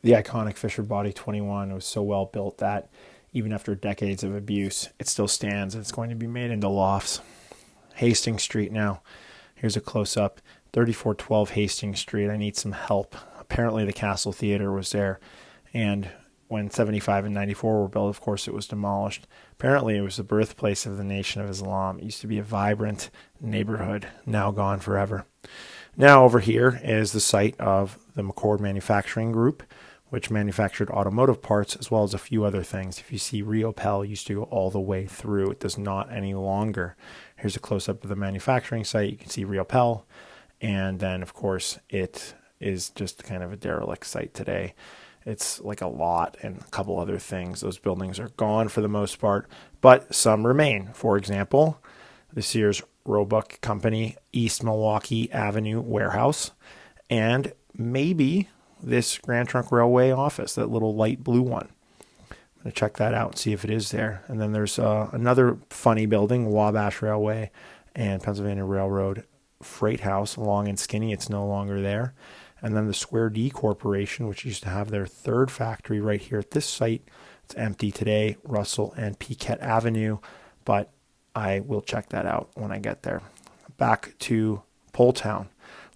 The iconic Fisher Body 21 was so well built that even after decades of abuse, it still stands and it's going to be made into lofts. Hastings Street now. Here's a close up. 3412 Hastings Street. I need some help. Apparently, the Castle Theater was there, and when 75 and 94 were built, of course, it was demolished. Apparently, it was the birthplace of the Nation of Islam. It used to be a vibrant neighborhood, now gone forever. Now, over here is the site of the McCord Manufacturing Group, which manufactured automotive parts as well as a few other things. If you see Riopel used to go all the way through, it does not any longer. Here's a close-up of the manufacturing site. You can see Riopel, and then, of course, it is just kind of a derelict site today. It's like a lot and a couple other things. Those buildings are gone for the most part, but some remain. For example, the Sears Roebuck Company East Milwaukee Avenue warehouse, and maybe this Grand Trunk Railway office, that little light blue one. I'm going to check that out and see if it is there. And then there's another funny building, Wabash Railway and Pennsylvania Railroad Freight House, long and skinny. It's no longer there. And then the Square D Corporation, which used to have their third factory right here at this site. It's empty today, Russell and Piquette Avenue, but I will check that out when I get there. Back to Poletown.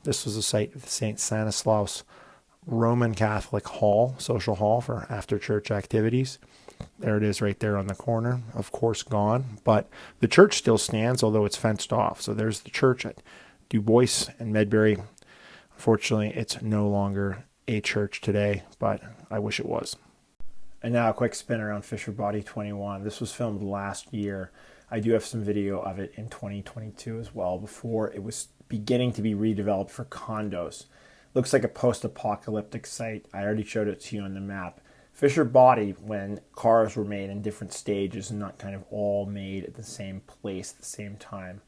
This was the site of the St. Stanislaus Roman Catholic Hall, social hall for after church activities. There it is right there on the corner, of course gone, but the church still stands, although it's fenced off. So there's the church at Du Bois and Medbury. Unfortunately, it's no longer a church today, but I wish it was. And now a quick spin around Fisher Body 21. This was filmed last year. I do have some video of it in 2022 as well, before it was beginning to be redeveloped for condos. Looks like a post-apocalyptic site. I already showed it to you on the map. Fisher Body, when cars were made in different stages and not kind of all made at the same place at the same time,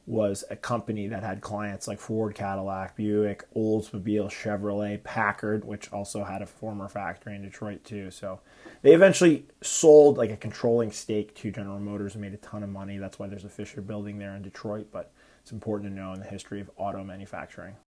was a company that had clients like Ford, Cadillac, Buick, Oldsmobile, Chevrolet, Packard, which also had a former factory in Detroit too. So they eventually sold like a controlling stake to General Motors and made a ton of money. That's why there's a Fisher building there in Detroit, but it's important to know in the history of auto manufacturing.